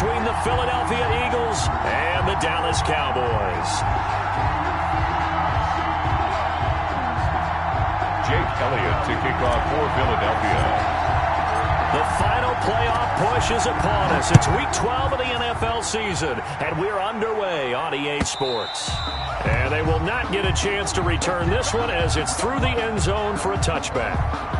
between the Philadelphia Eagles and the Dallas Cowboys. Jake Elliott to kick off for Philadelphia. The final playoff push is upon us. It's Week 12 of the NFL season, and we're underway on EA Sports. And they will not get a chance to return this one as it's through the end zone for a touchback.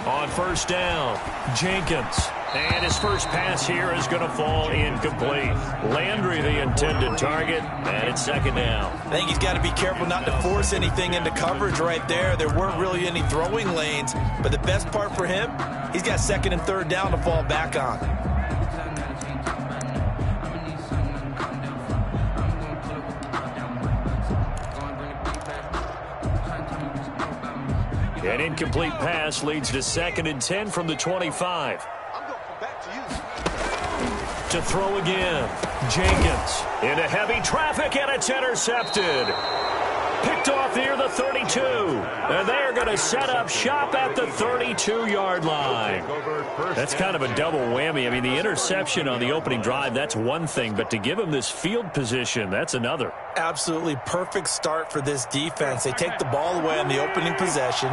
On first down, Jenkins. And his first pass here is going to fall incomplete. Landry, the intended target, and it's second down. I think he's got to be careful not to force anything into coverage right there. There weren't really any throwing lanes, but the best part for him, he's got second and third down to fall back on. An incomplete pass leads to 2nd and 10 from the 25. To throw again. Jenkins into heavy traffic, and it's intercepted. Picked off near the 32. And they're going to set up shop at the 32-yard line. That's kind of a double whammy. I mean, the interception on the opening drive, that's one thing. But to give him this field position, that's another. Absolutely perfect start for this defense. They take the ball away on the opening possession.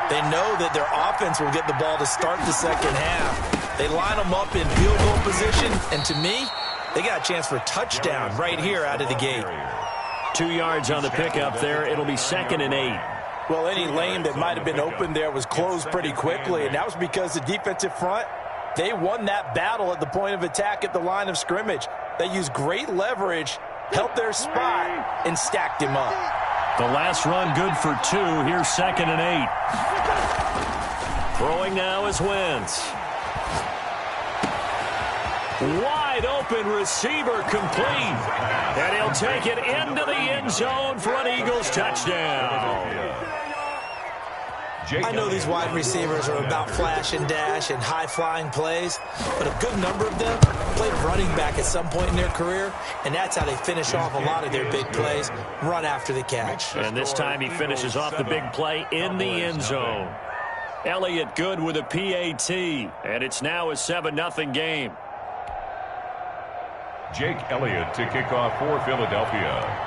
They know that their offense will get the ball to start the second half. They line them up in field goal position, and to me, they got a chance for a touchdown right here out of the gate. 2 yards on the pickup there. It'll be 2nd and 8. Well, any lane that might have been open there was closed pretty quickly, and that was because the defensive front, they won that battle at the point of attack at the line of scrimmage. They used great leverage, held their spot, and stacked him up. The last run good for 2. Here's 2nd and 8. Throwing now is Wentz. Wide open receiver complete. And he'll take it into the end zone for an Eagles touchdown. I know these wide receivers are about flash and dash and high-flying plays, but a good number of them played running back at some point in their career, and that's how they finish off a lot of their big plays, run after the catch. And this time he finishes off the big play in the end zone. Elliott good with a PAT, and it's now a 7-0 game. Jake Elliott to kick off for Philadelphia.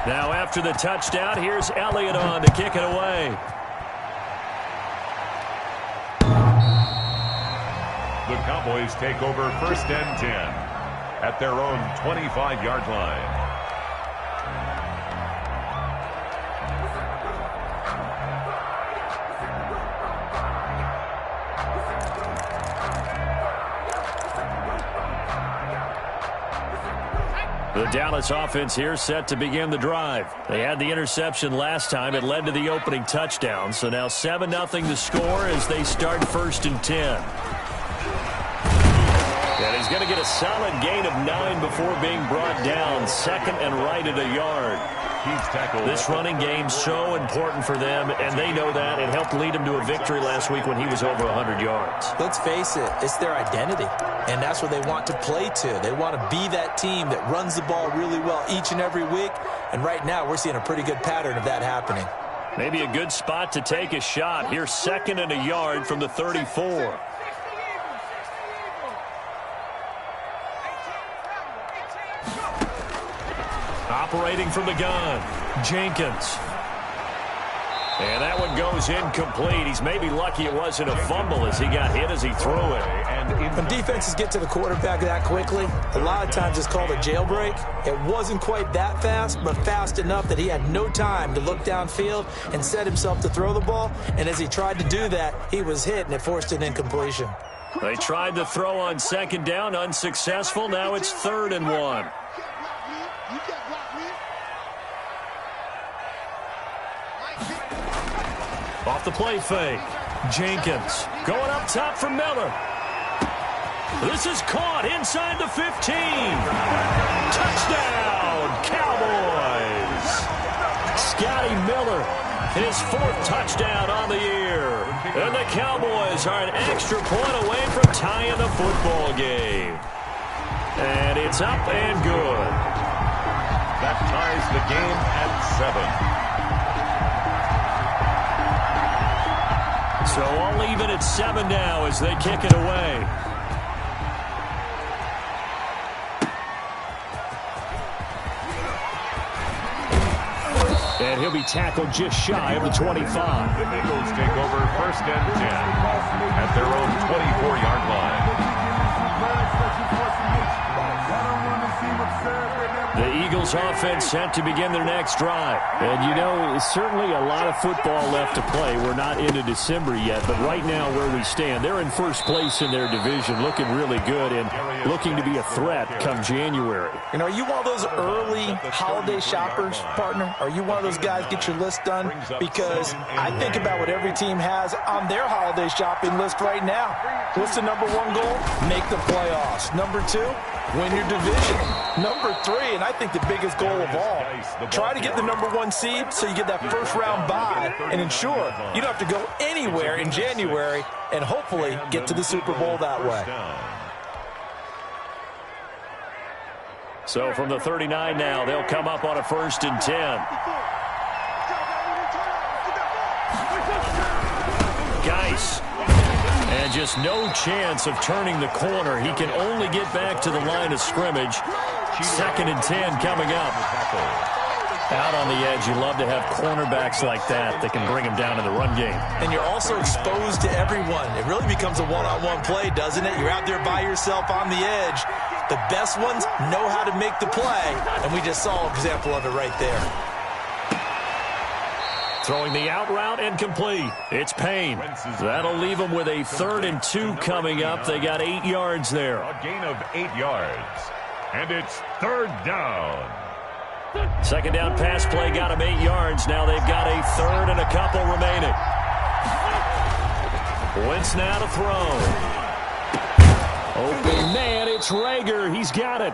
Now after the touchdown, here's Elliott on to kick it away. The Cowboys take over 1st and 10 at their own 25-yard line. The Dallas offense here set to begin the drive. They had the interception last time. It led to the opening touchdown. So now 7-0 the score as they start 1st and 10. And he's going to get a solid gain of 9 before being brought down. 2nd and right at a yard. This running game so important for them, and they know that. It helped lead them to a victory last week when he was over 100 yards. Let's face it, it's their identity, and that's what they want to play to. They want to be that team that runs the ball really well each and every week, and right now we're seeing a pretty good pattern of that happening. Maybe a good spot to take a shot. Here's 2nd and a yard from the 34. Operating from the gun, Jenkins. And that one goes incomplete. He's maybe lucky it wasn't a fumble as he got hit as he threw it. When defenses get to the quarterback that quickly, a lot of times it's called a jailbreak. It wasn't quite that fast, but fast enough that he had no time to look downfield and set himself to throw the ball. And as he tried to do that, he was hit, and it forced an incompletion. They tried to throw on 2nd down, unsuccessful. Now it's 3rd and 1. Off the play fake. Jenkins going up top for Miller. This is caught inside the 15. Touchdown, Cowboys. Scotty Miller, his 4th touchdown on the year. And the Cowboys are an extra point away from tying the football game. And it's up and good. That ties the game at 7. So all even at 7 now as they kick it away. And he'll be tackled just shy of the 25. The Eagles take over 1st and 10 at their own 24-yard line. The Eagles offense set to begin their next drive. And, you know, certainly a lot of football left to play. We're not into December yet, but right now where we stand, they're in first place in their division, looking really good and looking to be a threat come January. And are you one of those early holiday shoppers, partner? Are you one of those guys get your list done? Because I think about what every team has on their holiday shopping list right now. What's the number 1 goal? Make the playoffs. Number 2, win your division. Number 3, and I think the biggest goal of all, try to get the number 1 seed so you get that first-round bye and ensure you don't have to go anywhere in January and hopefully get to the Super Bowl that way. So from the 39 now, they'll come up on a 1st and 10. Geis. And just no chance of turning the corner. He can only get back to the line of scrimmage. 2nd and 10 coming up. Out on the edge, you love to have cornerbacks like that can bring him down in the run game. And you're also exposed to everyone. It really becomes a one-on-one play, doesn't it? You're out there by yourself on the edge. The best ones know how to make the play, and we just saw an example of it right there. Throwing the out route and complete. It's Payne. That'll leave them with a 3rd and 2 coming up. They got 8 yards there. A gain of 8 yards. And it's 3rd down. 2nd down pass play got them 8 yards. Now they've got a 3rd and a couple remaining. Wentz now to throw. Open man, it's Rager. He's got it.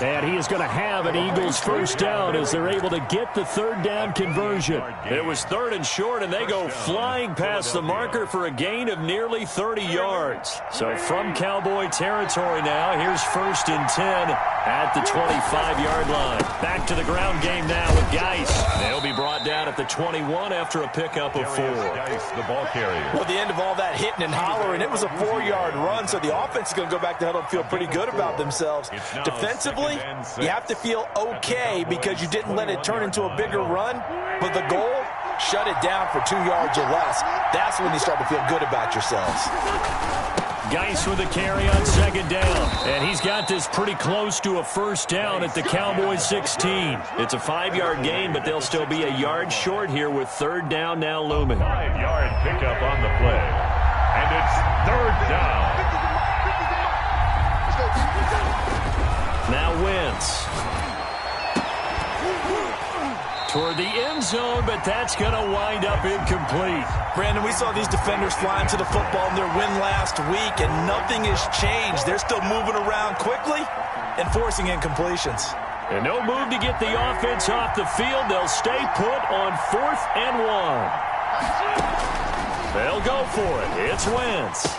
And he is going to have an Eagles 1st down as they're able to get the 3rd down conversion. It was 3rd and short, and they go flying past the marker for a gain of nearly 30 yards. So from Cowboy territory now, here's 1st and 10 at the 25-yard line. Back to the ground game now with Geis. They'll be brought down at the 21 after a pickup of 4. Geis, the ball carrier. Well, at the end of all that hitting and hollering, it was a 4-yard run, so the offense is going to go back to huddle and feel pretty good about themselves. Defensively, you have to feel okay because you didn't let it turn into a bigger run, but the goal, shut it down for 2 yards or less. That's when you start to feel good about yourselves. Geis with a carry on 2nd down, and he's got this pretty close to a 1st down at the Cowboys 16. It's a 5-yard gain, but they'll still be a yard short here with 3rd down now looming. 5-yard pickup on the play, and it's 3rd down. Now Wentz. Toward the end zone, but that's going to wind up incomplete. Brandon, we saw these defenders flying to the football in their win last week, and nothing has changed. They're still moving around quickly and forcing incompletions. And no move to get the offense off the field. They'll stay put on 4th and 1. They'll go for it. It's Wentz.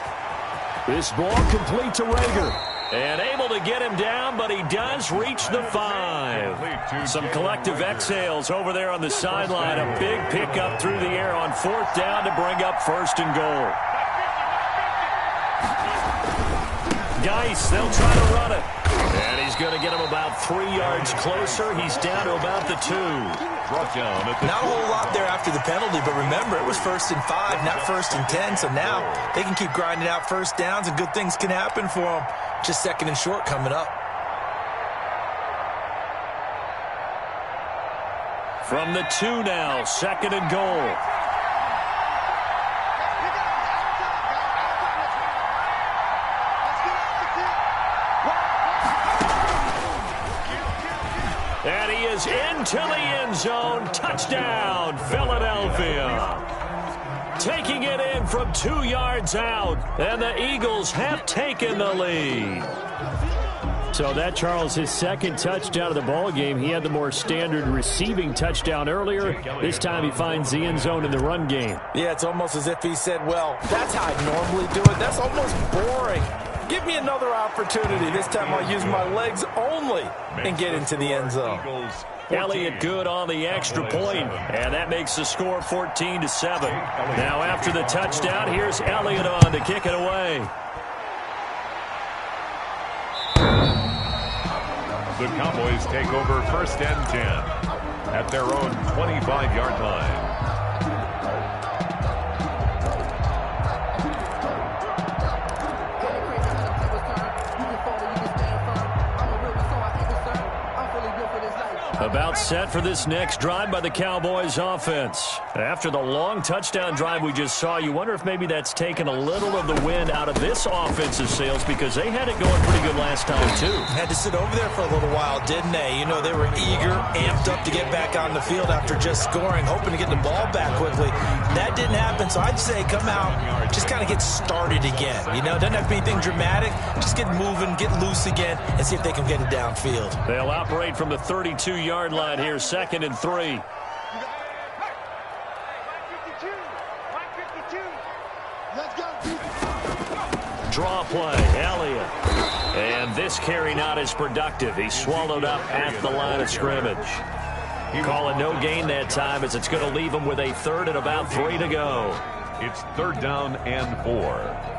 This ball complete to Rager. And able to get him down, but he does reach the 5. Some collective exhales over there on the sideline. A big pickup through the air on 4th down to bring up 1st and goal. Geis, they'll try to run it. And he's going to get him about 3 yards closer. He's down to about the 2. Brought down at the Not a whole lot there after the penalty, but remember, it was 1st and 5, not 1st and 10. So now they can keep grinding out 1st downs, and good things can happen for them. Just 2nd and short coming up. From the 2 now, 2nd and goal. is into the end zone. Touchdown, Philadelphia. Taking it in from 2 yards out, and the Eagles have taken the lead. So that, Charles, his second touchdown of the ball game. He had the more standard receiving touchdown earlier. This time he finds the end zone in the run game. Yeah, it's almost as if he said, well, that's how I normally do it. That's almost boring. Give me another opportunity. This time I'll use my legs only and get into the end zone. Elliott good on the extra point, and that makes the score 14-7. Now after the touchdown, here's Elliott on to kick it away. The Cowboys take over first and 10 at their own 25-yard line. About set for this next drive by the Cowboys offense. After the long touchdown drive we just saw, you wonder if maybe that's taken a little of the wind out of this offensive sails, because they had it going pretty good last time, too. Had to sit over there for a little while, didn't they? You know, they were eager, amped up to get back on the field after just scoring, hoping to get the ball back quickly. That didn't happen, so I'd say come out, just kind of get started again. You know, doesn't have to be anything dramatic. Just get moving, get loose again, and see if they can get it downfield. They'll operate from the 32-yard line here, 2nd and 3. Draw play, Elliott. And this carry not as productive. He's swallowed up at the line of scrimmage. Calling no gain that time, as it's going to leave him with a 3rd and about 3 to go. It's 3rd down and 4.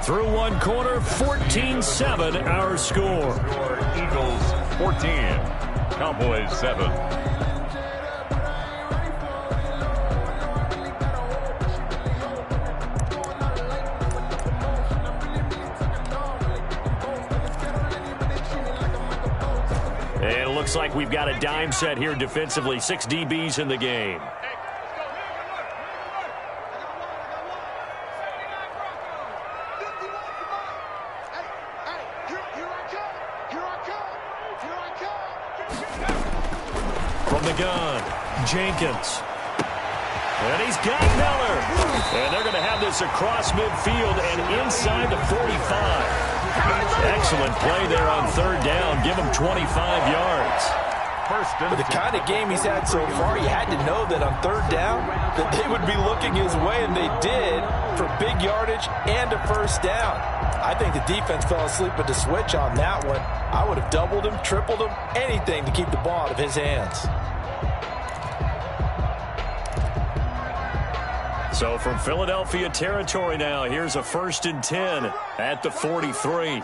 Through one quarter, 14-7 our score. Eagles 14, Cowboys 7. And it looks like we've got a dime set here defensively. 6 DBs in the game. Jenkins. And he's got Miller. And they're going to have this across midfield and inside the 45. Excellent play there on 3rd down. Give him 25 yards. With the kind of game he's had so far, you had to know that on 3rd down that they would be looking his way, and they did, for big yardage and a 1st down. I think the defense fell asleep at the switch on that one. I would have doubled him, tripled him, anything to keep the ball out of his hands. So from Philadelphia territory now, here's a 1st and 10 at the 43.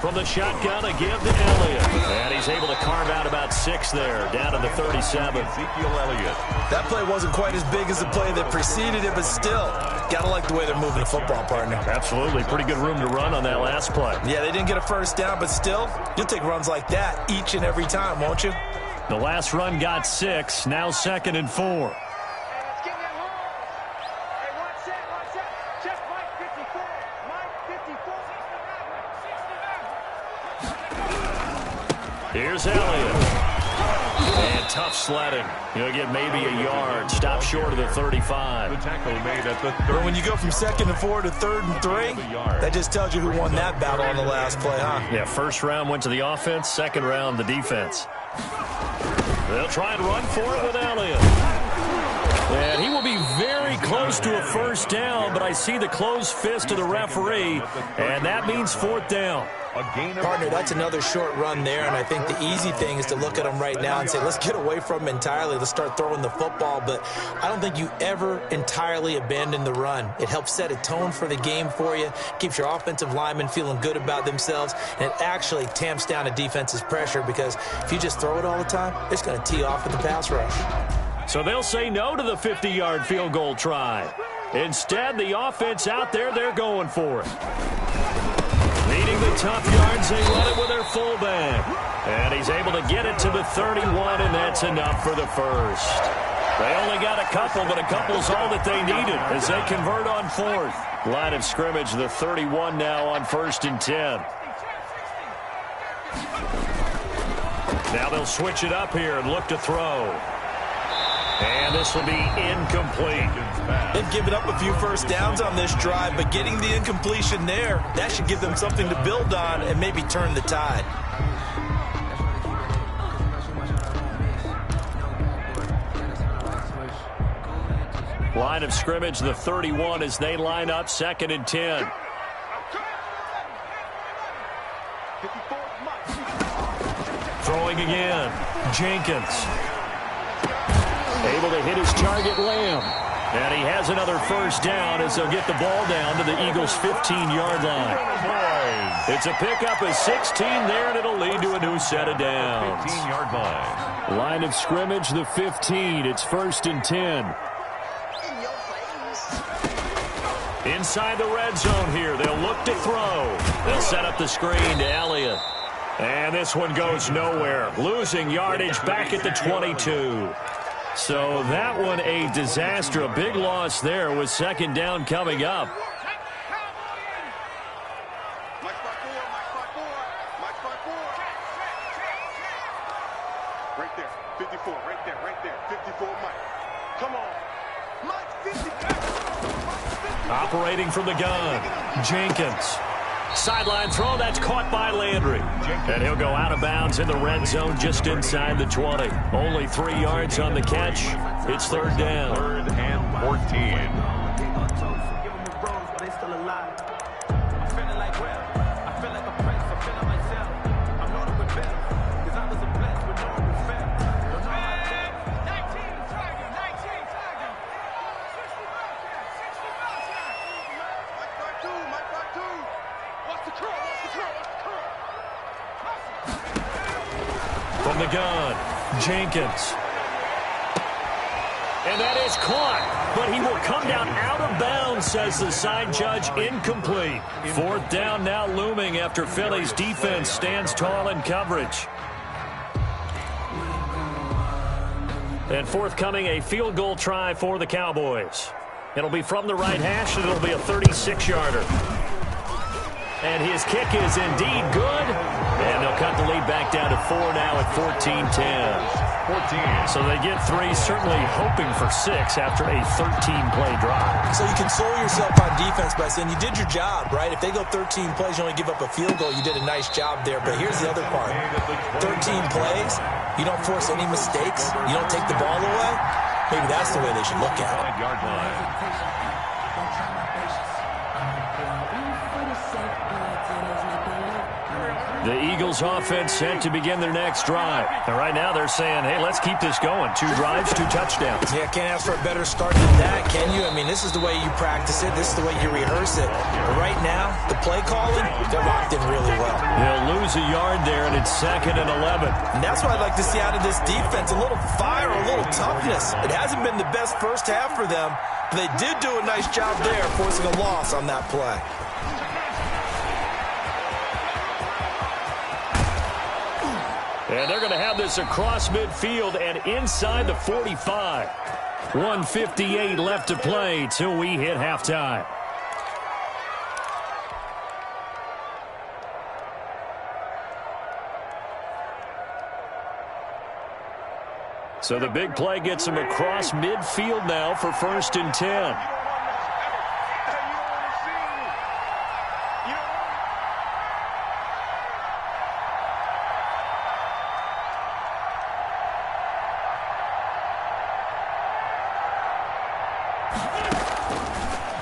From the shotgun, a give to Elliott. And he's able to carve out about 6 there, down to the 37. Ezekiel Elliott. That play wasn't quite as big as the play that preceded it, but still, got to like the way they're moving the football, partner. Absolutely. Pretty good room to run on that last play. Yeah, they didn't get a 1st down, but still, you'll take runs like that each and every time, won't you? The last run got 6, now 2nd and 4. Here's Elliott. And tough sledding. He'll get maybe a yard. Stop short of the 35. The tackle made at the 30. But when you go from 2nd and 4 to 3rd and 3, that just tells you who won that battle on the last play, huh? Yeah, 1st round went to the offense, 2nd round the defense. They'll try and run for it with Elliott. And he will be very close to a 1st down, but I see the closed fist of the referee, and that means 4th down. Partner, that's another short run there, and I think the easy thing is to look at him right now and say, let's get away from him entirely. Let's start throwing the football, but I don't think you ever entirely abandon the run. It helps set a tone for the game for you, keeps your offensive linemen feeling good about themselves, and it actually tamps down a defense's pressure, because if you just throw it all the time, it's going to tee off with the pass rush. So they'll say no to the 50-yard field goal try. Instead, the offense out there, they're going for it. Needing the tough yards, they run it with their fullback. And he's able to get it to the 31, and that's enough for the first. They only got a couple, but a couple's all that they needed as they convert on fourth. Line of scrimmage, the 31 now on 1st and 10. Now they'll switch it up here and look to throw. And this will be incomplete. They've given up a few first downs on this drive, but getting the incompletion there, that should give them something to build on and maybe turn the tide. Line of scrimmage, the 31 as they line up 2nd and 10. Throwing again. Jenkins. Able to hit his target, Lamb. And he has another first down as they'll get the ball down to the Eagles' 15-yard line. It's a pickup of 16 there, and it'll lead to a new set of downs. 15-yard line. Line of scrimmage, the 15. It's 1st and 10. Inside the red zone here. They'll look to throw. They'll set up the screen to Elliott. And this one goes nowhere. Losing yardage back at the 22. So that one a disaster. A big loss there with 2nd down coming up. Right there. 54. Right there. 54, Mike. Come on. Mike, 54. Operating from the gun, Jenkins. Sideline throw, that's caught by Landry. And he'll go out of bounds in the red zone just inside the 20. Only 3 yards on the catch. It's 3rd down. 3rd and 14. From the gun, Jenkins. And that is caught, but he will come down out of bounds, says the side judge. Incomplete. 4th down now looming after Philly's defense stands tall in coverage. And forthcoming, a field goal try for the Cowboys. It'll be from the right hash, and it'll be a 36-yarder. And his kick is indeed good. And they'll cut the lead back down to 4 now at 14-10. 14. So they get 3, certainly hoping for 6 after a 13-play drive. So you console yourself on defense by saying you did your job, right? If they go 13 plays, you only give up a field goal, you did a nice job there. But here's the other part. 13 plays, you don't force any mistakes, you don't take the ball away. Maybe that's the way they should look at it. 5-yard line. The Eagles offense set to begin their next drive. And right now they're saying, hey, let's keep this going. 2 drives, 2 touchdowns. Yeah, can't ask for a better start than that, can you? I mean, this is the way you practice it. This is the way you rehearse it. But right now, the play calling, they're locked in really well. They'll lose a yard there, and it's 2nd and 11. And that's what I'd like to see out of this defense. A little fire, a little toughness. It hasn't been the best first half for them, but they did do a nice job there, forcing a loss on that play. And they're going to have this across midfield and inside the 45. 1:58 left to play till we hit halftime. So the big play gets them across midfield now for 1st and 10.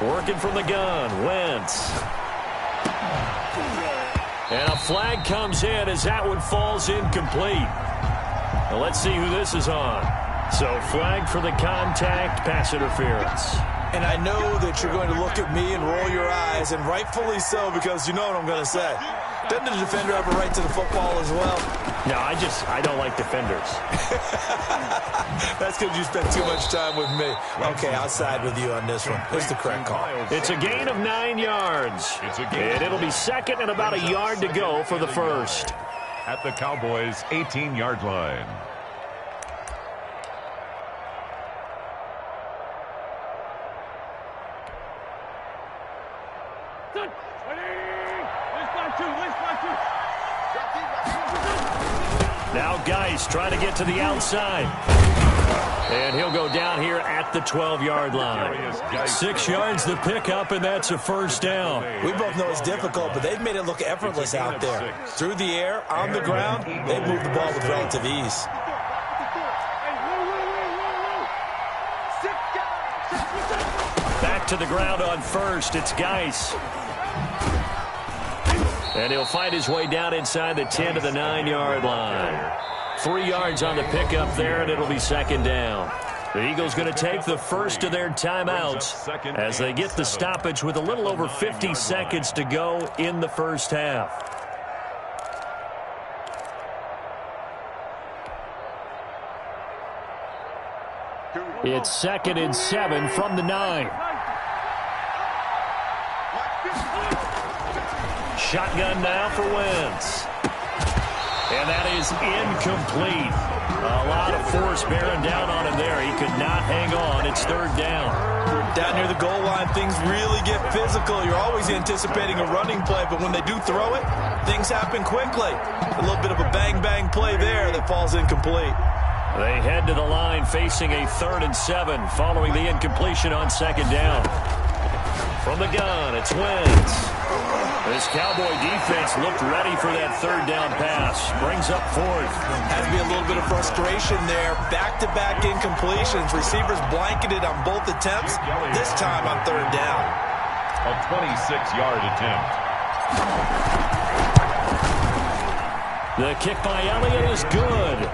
Working from the gun, Wentz. And a flag comes in as that one falls incomplete. Now let's see who this is on. So flag for the contact, pass interference. And I know that you're going to look at me and roll your eyes, and rightfully so, because you know what I'm going to say. Doesn't the defender have a right to the football as well? No, I don't like defenders. That's because you spent too much time with me. Okay, I'll side with you on this one. Here's the correct call. It's a gain of 9 yards. And it'll be second and about a yard to go for the first. At the Cowboys' 18-yard line. Now Geis trying to get to the outside. And he'll go down here at the 12-yard line. 6 yards the pickup, and that's a first down. We both know it's difficult, but they've made it look effortless out there. Through the air, on the ground, they've moved the ball with relative ease. Back to the ground on first. It's Geis. And he'll find his way down inside the 10 to the 9-yard line. 3 yards on the pickup there, and it'll be second down. The Eagles going to take the first of their timeouts as they get the stoppage with a little over 50 seconds to go in the first half. It's 2nd and 7 from the 9. Shotgun now for Wentz. And that is incomplete. A lot of force bearing down on him there. He could not hang on. It's third down. Down near the goal line, things really get physical. You're always anticipating a running play, but when they do throw it, things happen quickly. A little bit of a bang-bang play there that falls incomplete. They head to the line facing a 3rd and 7 following the incompletion on second down. From the gun, it's Wentz. This Cowboy defense looked ready for that third down pass. Brings up 4th. Has to be a little bit of frustration there. Back-to-back incompletions. Receivers blanketed on both attempts. This time on third down. A 26-yard attempt. The kick by Elliott is good.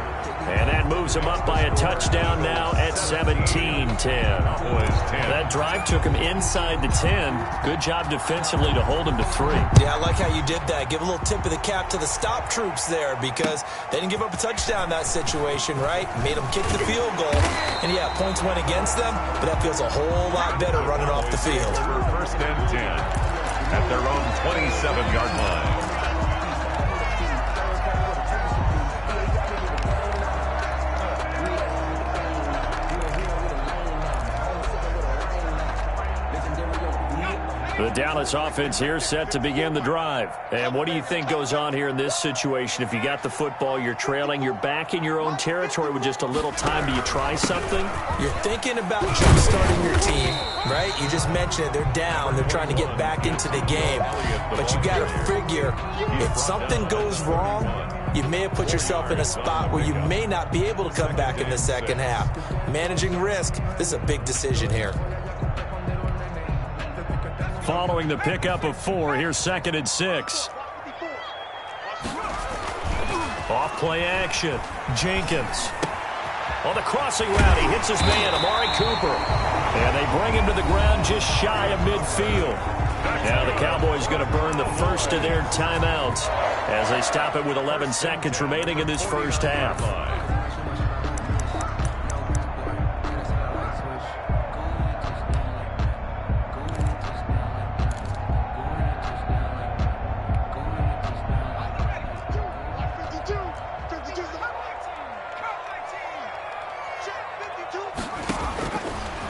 And that moves him up by a touchdown now at 17-10. That drive took him inside the 10. Good job defensively to hold him to 3. Yeah, I like how you did that. Give a little tip of the cap to the stop troops there because they didn't give up a touchdown in that situation, right? Made them kick the field goal. And, yeah, points went against them, but that feels a whole lot better running off the field. First and 10 at their own 27-yard line. The Dallas offense here set to begin the drive. And what do you think goes on here in this situation? If you got the football, you're trailing, you're back in your own territory with just a little time. Do you try something? You're thinking about jump-starting your team, right? You just mentioned it. They're down. They're trying to get back into the game. But you got to figure if something goes wrong, you may have put yourself in a spot where you may not be able to come back in the second half. Managing risk, this is a big decision here. Following the pickup of 4, here's 2nd and 6. Off play action. Jenkins. On the crossing route, he hits his man, Amari Cooper. And they bring him to the ground just shy of midfield. Now the Cowboys going to burn the first of their timeouts as they stop it with 11 seconds remaining in this first half.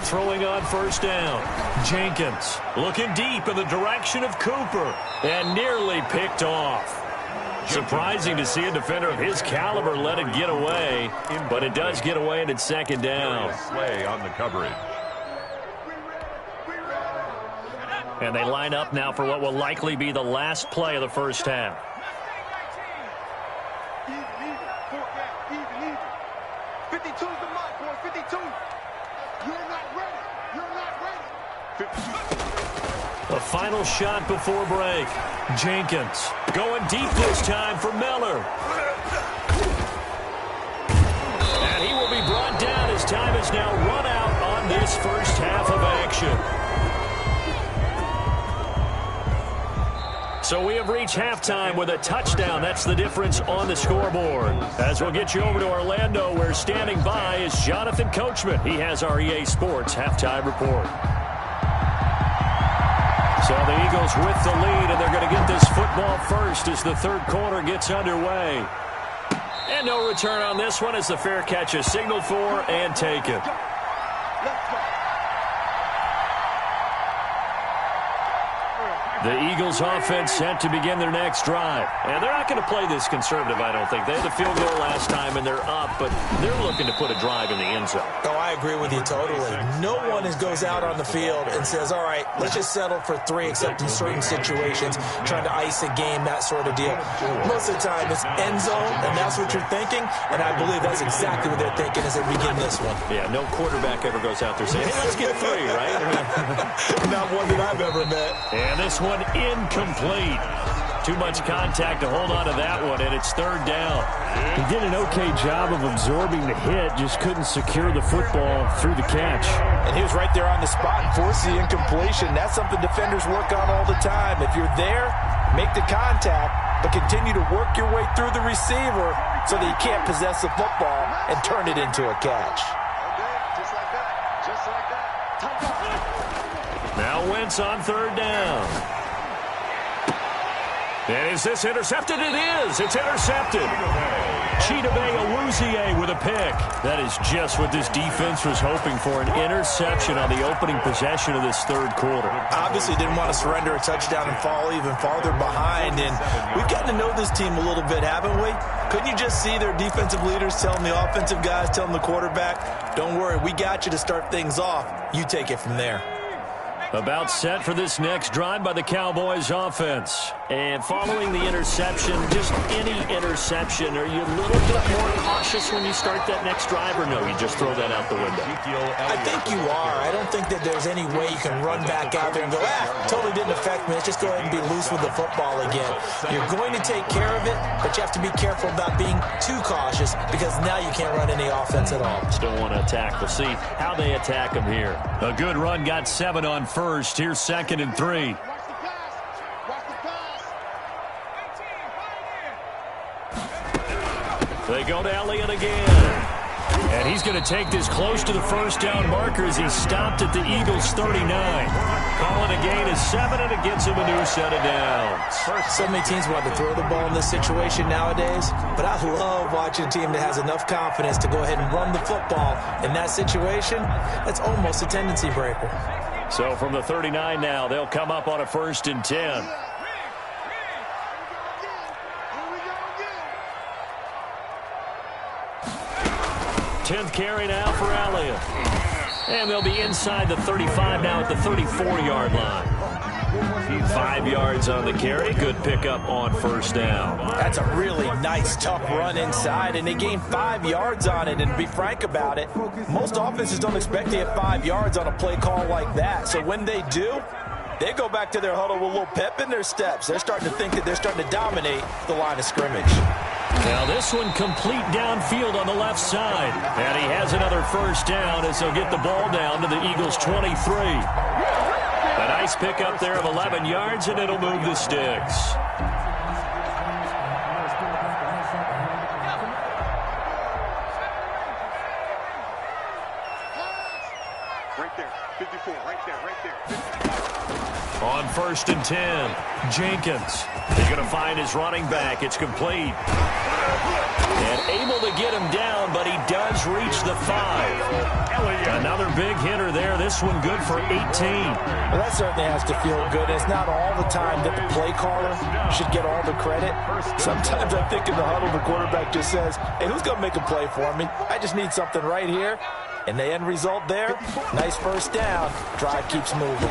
Throwing on first down. Jenkins looking deep in the direction of Cooper and nearly picked off. Surprising to see a defender of his caliber let it get away, but it does get away and it's second down. Slay on the coverage. And they line up now for what will likely be the last play of the first half. Even. 52's the mark, boy. 52. You're not ready. You're not ready. A final shot before break. Jenkins going deep this time for Miller. And he will be brought down as time is now run out on this first half of action. So we have reached halftime with a touchdown. That's the difference on the scoreboard. As we'll get you over to Orlando, where standing by is Jonathan Coachman. He has our EA Sports halftime report. So the Eagles with the lead, and they're going to get this football first as the third quarter gets underway. And no return on this one as the fair catch is signaled for and taken. The Eagles offense set to begin their next drive. And they're not going to play this conservative, I don't think. They had a field goal last time, and they're up, but they're looking to put a drive in the end zone. Oh, I agree with you totally. No one goes out on the field and says, all right, let's just settle for 3, except in certain situations, trying to ice a game, that sort of deal. Most of the time, it's end zone, and that's what you're thinking, and I believe that's exactly what they're thinking as they begin this one. Yeah, no quarterback ever goes out there saying, hey, let's get 3, right? Not one that I've ever met. And this one incomplete. Too much contact to hold on to that one, and it's third down. He did an okay job of absorbing the hit, just couldn't secure the football through the catch. And he was right there on the spot and forced the incompletion. That's something defenders work on all the time. If you're there, make the contact, but continue to work your way through the receiver so that you can't possess the football and turn it into a catch. Just like that. Just like that. Now Wentz on third down. And is this intercepted? It is. It's intercepted. Chidobe Awuzie with a pick. That is just what this defense was hoping for, an interception on the opening possession of this third quarter. Obviously didn't want to surrender a touchdown and fall even farther behind. And we've gotten to know this team a little bit, haven't we? Couldn't you just see their defensive leaders telling the offensive guys, telling the quarterback, don't worry, we got you to start things off. You take it from there. About set for this next drive by the Cowboys offense. And following the interception, just any interception, are you a little bit more cautious when you start that next drive, or no, you just throw that out the window? I think you are. I don't think that there's any way you can run back out there and go, totally didn't affect me. Let's just go ahead and be loose with the football again. You're going to take care of it, but you have to be careful about being too cautious because now you can't run any offense at all. Still want to attack. We'll see how they attack them here. A good run, got 7 on first. Here's 2nd and 3. They go to Elliott again. And he's going to take this close to the first down marker as he stopped at the Eagles' 39. Calling a gain of 7, and it gets him a new set of downs. So many teams want to throw the ball in this situation nowadays, but I love watching a team that has enough confidence to go ahead and run the football. In that situation, that's almost a tendency breaker. So from the 39 now, they'll come up on a 1st and 10. 10th carry now for Elliott. And they'll be inside the 35 now at the 34-yard line. 5 yards on the carry. Good pickup on 1st down. That's a really nice, tough run inside, and they gained 5 yards on it. And to be frank about it, most offenses don't expect to get 5 yards on a play call like that. So when they do, they go back to their huddle with a little pep in their steps. They're starting to think that they're starting to dominate the line of scrimmage. Now this one complete downfield on the left side. And he has another 1st down as they'll get the ball down to the Eagles' 23. A nice pickup there of 11 yards, and it'll move the sticks. Right there. 54. Right there. Right there. 54. On 1st and 10, Jenkins. He's going to find his running back. It's complete. And able to get him down, but he does reach the 5. Another big hitter there. This one good for 18. Well, that certainly has to feel good. It's not all the time that the play caller should get all the credit. Sometimes I think in the huddle, the quarterback just says, hey, who's going to make a play for me? I just need something right here. And the end result there, nice 1st down. Drive keeps moving.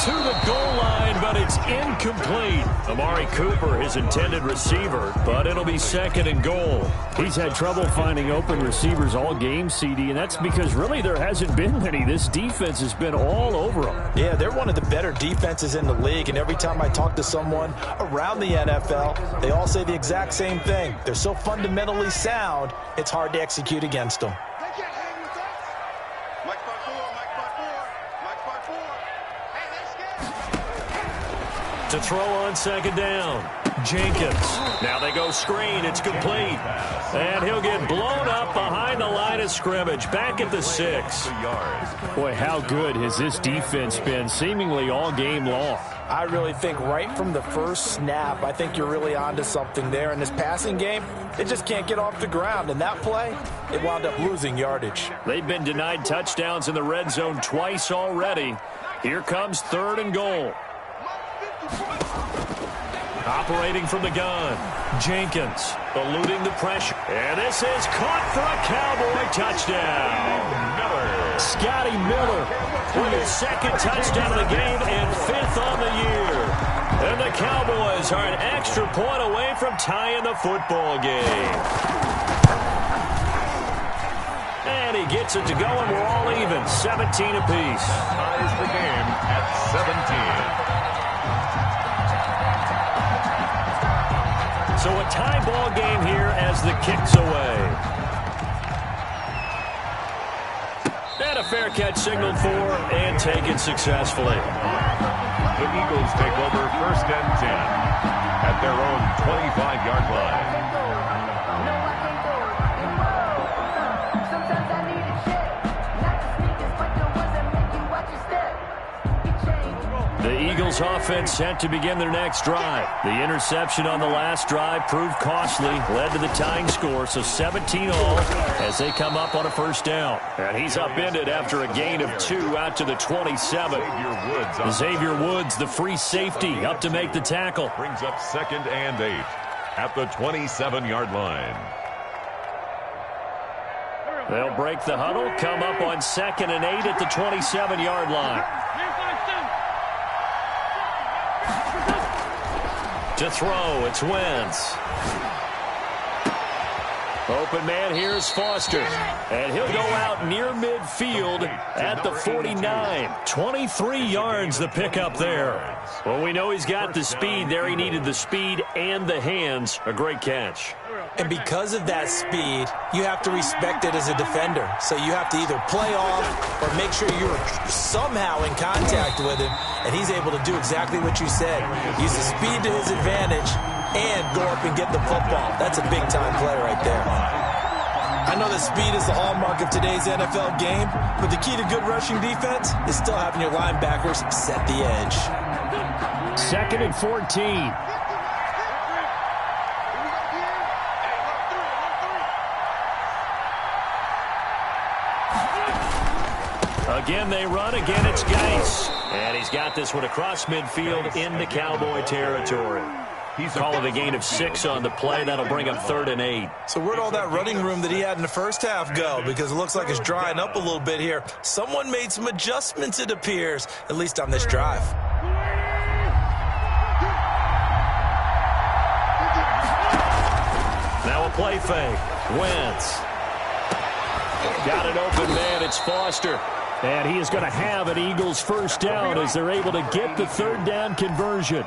To the goal line, but it's incomplete. Amari Cooper, his intended receiver, but it'll be 2nd and goal. He's had trouble finding open receivers all game, CD, and that's because really there hasn't been many. This defense has been all over them. Yeah, they're one of the better defenses in the league, and every time I talk to someone around the NFL, they all say the exact same thing. They're so fundamentally sound, it's hard to execute against them. To throw on second down, Jenkins. Now they go screen. It's complete. And he'll get blown up behind the line of scrimmage, back at the 6. Boy, how good has this defense been seemingly all game long? I really think right from the first snap, I think you're really onto something there. In this passing game, it just can't get off the ground. And that play, it wound up losing yardage. They've been denied touchdowns in the red zone twice already. Here comes 3rd and goal. Operating from the gun, Jenkins eluding the pressure. And this is caught for a Cowboy touchdown. Scotty Miller with his 2nd touchdown of the game and 5th on the year. And the Cowboys are an extra point away from tying the football game. And he gets it to go, and we're all even, 17 apiece. Ties the game at 17. So a tie ball game here as the kick's away. And a fair catch signaled for and taken successfully. The Eagles take over 1st and 10 at their own 25-yard line. The Eagles offense set to begin their next drive. The interception on the last drive proved costly, led to the tying score, so 17 all as they come up on a 1st down. And he's upended after a gain of 2 out to the 27. Xavier Woods, the free safety, up to make the tackle. Brings up 2nd and 8 at the 27-yard line. They'll break the huddle, come up on 2nd and 8 at the 27-yard line. To throw, it's Wentz. Open man, here's Foster. And he'll go out near midfield at the 49. 23 yards the pickup there. Well, we know he's got the speed there. He needed the speed and the hands. A great catch. And because of that speed, you have to respect it as a defender. So you have to either play off or make sure you're somehow in contact with him. And he's able to do exactly what you said. Use the speed to his advantage and go up and get the football. That's a big-time play right there. I know that speed is the hallmark of today's NFL game, but the key to good rushing defense is still having your linebackers set the edge. 2nd and 14. Again, they run. Again, it's Geis. And he's got this one across midfield into Cowboy territory. He's calling a gain of 6 on the play. That'll bring up 3rd and 8. So where'd all that running room that he had in the first half go? Because it looks like it's drying up a little bit here. Someone made some adjustments, it appears, at least on this drive. Now a play fake. Wentz. Got an open man. It's Foster. And he is going to have an Eagles 1st down as they're able to get the 3rd down conversion.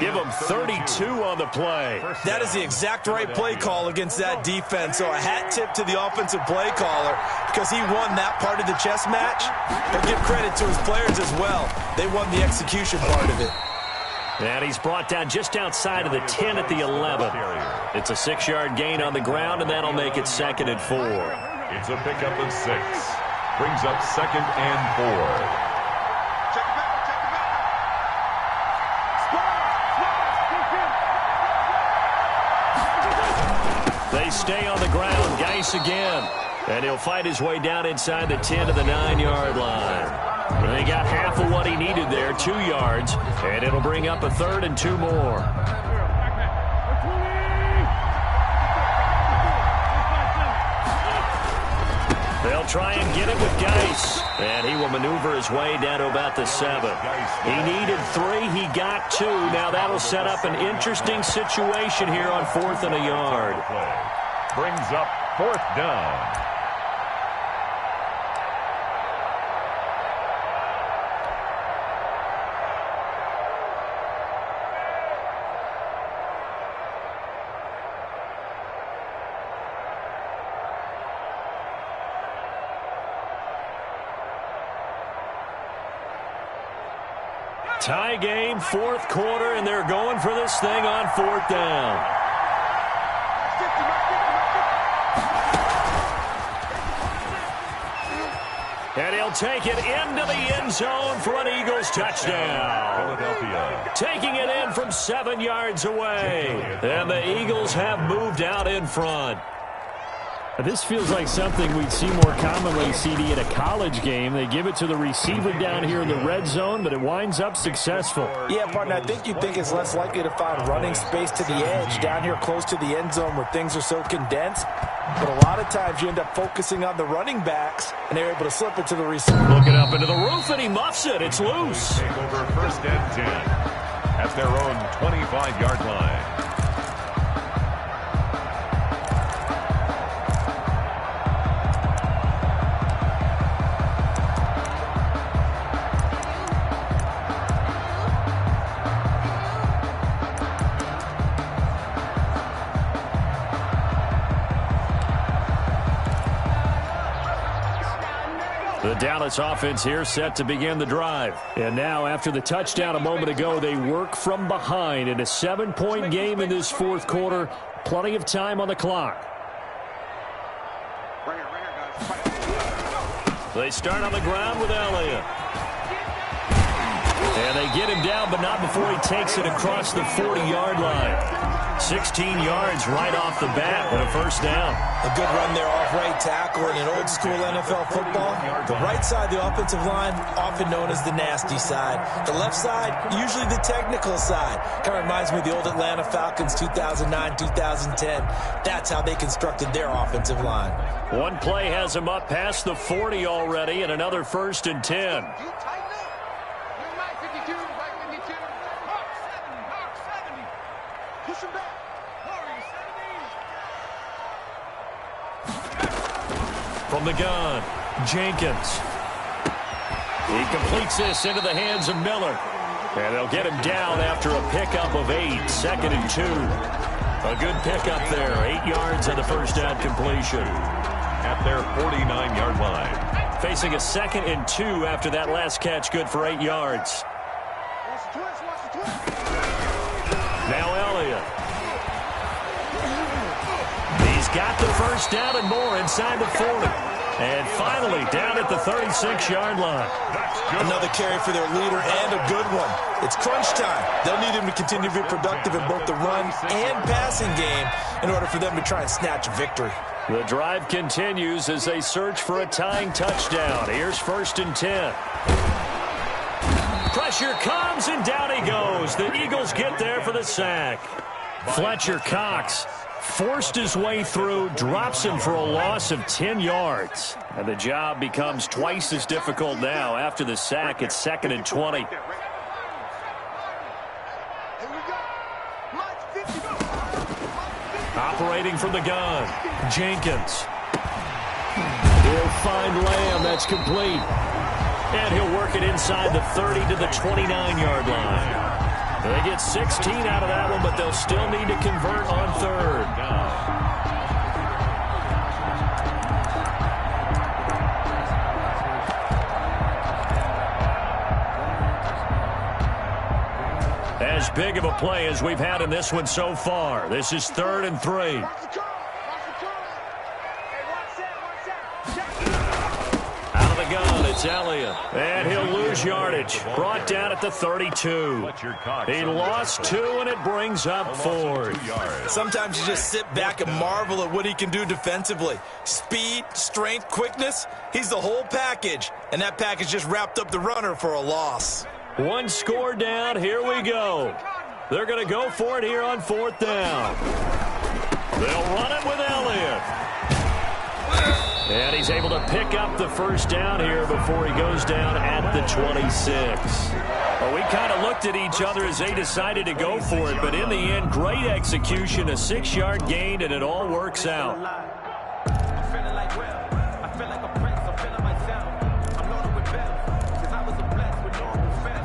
Give him 32 on the play. That is the exact right play call against that defense. So a hat tip to the offensive play caller because he won that part of the chess match. But give credit to his players as well. They won the execution part of it. And he's brought down just outside of the 10 at the 11. It's a 6-yard gain on the ground, and that'll make it 2nd and 4. It's a pickup of 6. Brings up 2nd and 4. They stay on the ground. Geis again. And he'll fight his way down inside the 10 to the 9-yard line. And they got half of what he needed there, 2 yards. And it'll bring up a 3rd and 2 more. They'll try and get it with Geis. And he will maneuver his way down to about the 7. He needed 3. He got 2. Now that'll set up an interesting situation here on 4th and a yard. Brings up 4th down. Tie game, fourth quarter, and they're going for this thing on fourth down. And he'll take it into the end zone for an Eagles touchdown. Philadelphia. Taking it in from 7 yards away. And the Eagles have moved out in front. This feels like something we'd see more commonly, CD, in a college game. They give it to the receiver down here in the red zone, but it winds up successful. Yeah, partner, I think you'd think it's less likely to find running space to the edge down here close to the end zone where things are so condensed. But a lot of times you end up focusing on the running backs, and they're able to slip it to the receiver. Looking up into the roof, and he muffs it. It's loose. Take over first and 10 at their own 25-yard line. The Dallas offense here set to begin the drive. And now, after the touchdown a moment ago, they work from behind in a 7-point game in this fourth quarter. Plenty of time on the clock. They start on the ground with Elliott. And they get him down, but not before he takes it across the 40-yard line. 16 yards right off the bat with a first down. A good run there off right tackle in an old school NFL football. The right side of the offensive line, often known as the nasty side. The left side, usually the technical side. Kind of reminds me of the old Atlanta Falcons 2009-2010. That's how they constructed their offensive line. One play has him up past the 40 already, and another first and 10. From the gun, Jenkins. He completes this into the hands of Miller. And they'll get him down after a pickup of 8, 2nd and 2. A good pickup there, 8 yards on the first down completion. At their 49-yard line. Facing a 2nd and 2 after that last catch, good for 8 yards. Now Elliott. He's got the first down and more inside the 40. And finally down at the 36-yard line. Another carry for their leader and a good one. It's crunch time. They'll need him to continue to be productive in both the run and passing game in order for them to try and snatch a victory. The drive continues as they search for a tying touchdown. Here's first and 10. Pressure comes, and down he goes. The Eagles get there for the sack. Fletcher Cox forced his way through, drops him for a loss of 10 yards. And the job becomes twice as difficult now. After the sack, it's 2nd and 20. Operating from the gun, Jenkins. He'll find Lamb. That's complete. And he'll work it inside the 30 to the 29-yard line. They get 16 out of that one, but they'll still need to convert on third. As big of a play as we've had in this one so far. This is 3rd and 3. It's Elliott, and he'll lose yardage. Brought down at the 32. He lost 2, and it brings up 4. Sometimes you just sit back and marvel at what he can do defensively. Speed, strength, quickness, he's the whole package. And that package just wrapped up the runner for a loss. One score down, here we go. They're going to go for it here on 4th down. They'll run it with Elliott. And he's able to pick up the first down here before he goes down at the 26. Well, we kind of looked at each other as they decided to go for it, but in the end, great execution, a 6-yard gain, and it all works out.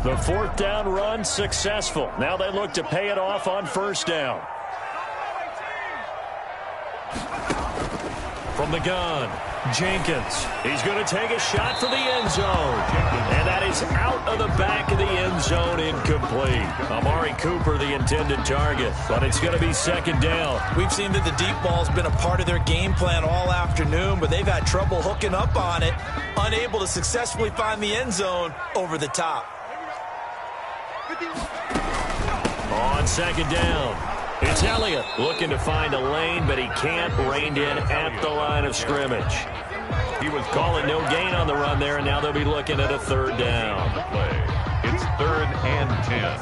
The 4th down run successful. Now they look to pay it off on 1st down. From the gun, Jenkins. He's going to take a shot for the end zone. And that is out of the back of the end zone, incomplete. Amari Cooper, the intended target, but it's going to be second down. We've seen that the deep ball's been a part of their game plan all afternoon, but they've had trouble hooking up on it, unable to successfully find the end zone over the top. On second down, it's Elliott looking to find a lane, but he can't. Reined in at the line of scrimmage. He was calling no gain on the run there, and now they'll be looking at a third down. It's 3rd and 10.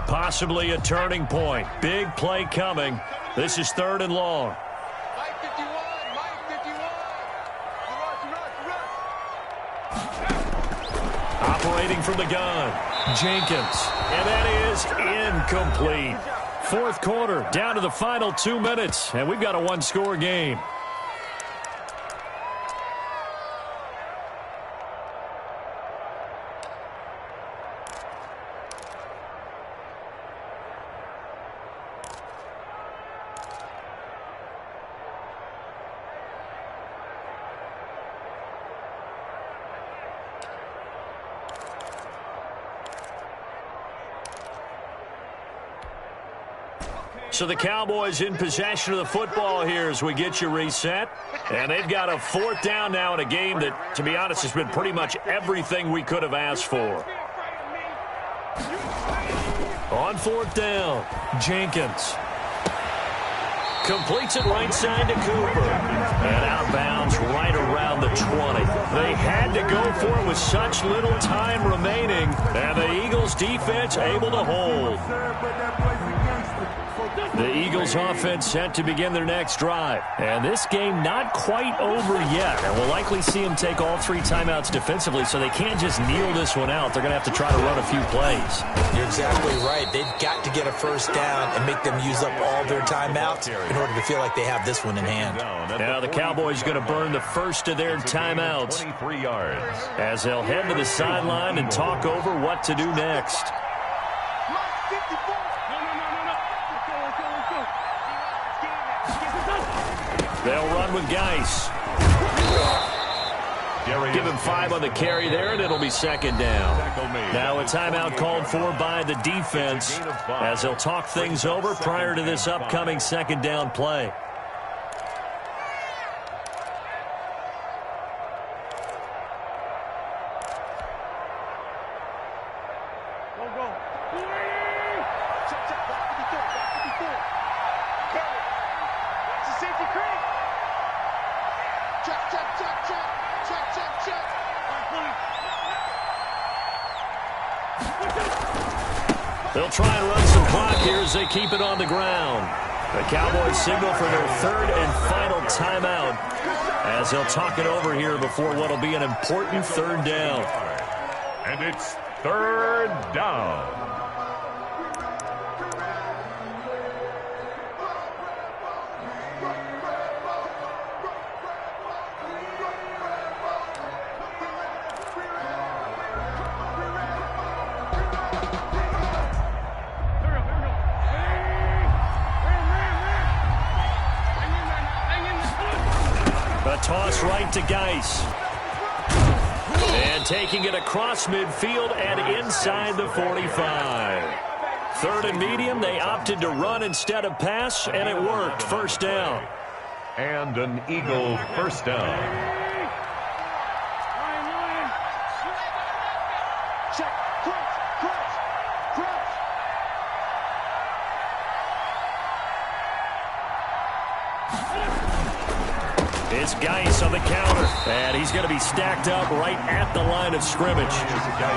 Possibly a turning point. Big play coming. This is 3rd and long. Operating from the gun, Jenkins, and that is incomplete. 4th quarter, down to the final 2 minutes, and we've got a one-score game. So the Cowboys in possession of the football here as we get you reset. And they've got a 4th down now in a game that, to be honest, has been pretty much everything we could have asked for. On 4th down, Jenkins. Completes it right side to Cooper. And out of bounds right around the 20. They had to go for it with such little time remaining. And the Eagles defense able to hold. The Eagles offense set to begin their next drive. And this game not quite over yet. And we'll likely see them take all 3 timeouts defensively, so they can't just kneel this one out. They're going to have to try to run a few plays. You're exactly right. They've got to get a first down and make them use up all their timeouts in order to feel like they have this one in hand. Now the Cowboys going to burn the first of their timeouts 23 yards. as they'll head to the sideline and talk over what to do next. They'll run with Geis. Give him 5 on the carry there, and it'll be second down. Now a timeout called for by the defense as they'll talk things over prior to this upcoming second down play. They'll try and run some clock here as they keep it on the ground. The Cowboys signal for their 3rd and final timeout as they'll talk it over here before what will be an important 3rd down. And it's 3rd down. Toss right to Geis. And taking it across midfield and inside the 45. 3rd and medium, they opted to run instead of pass, and it worked. First down. And an Eagle first down. It's Geis on the counter, and he's going to be stacked up right at the line of scrimmage.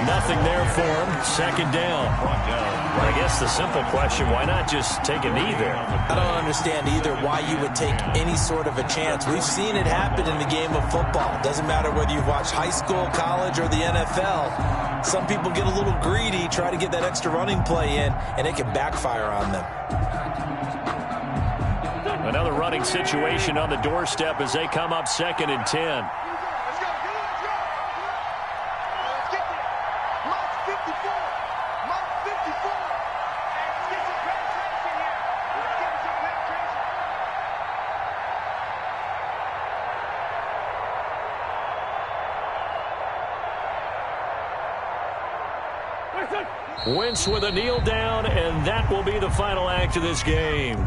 Nothing there for him. Second down. I guess the simple question, why not just take a knee there? I don't understand either why you would take any sort of a chance. We've seen it happen in the game of football. It doesn't matter whether you've watched high school, college, or the NFL. Some people get a little greedy, try to get that extra running play in, and it can backfire on them. Another running situation on the doorstep as they come up 2nd and 10. Wentz with a kneel down, and that will be the final act of this game.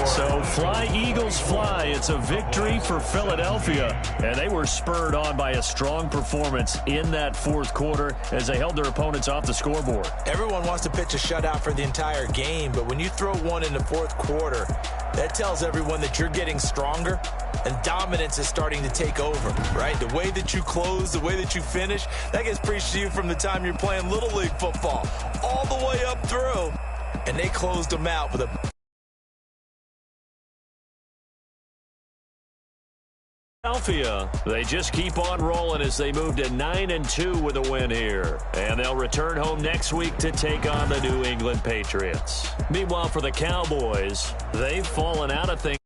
So fly, Eagles, fly. It's a victory for Philadelphia. And they were spurred on by a strong performance in that fourth quarter as they held their opponents off the scoreboard. Everyone wants to pitch a shutout for the entire game, but when you throw one in the fourth quarter, that tells everyone that you're getting stronger and dominance is starting to take over, right? The way that you close, the way that you finish, that gets preached to you from the time you're playing Little League football all the way up through. And they closed them out with a Philadelphia, they just keep on rolling as they move to 9-2 with a win here. And they'll return home next week to take on the New England Patriots. Meanwhile, for the Cowboys, they've fallen out of things.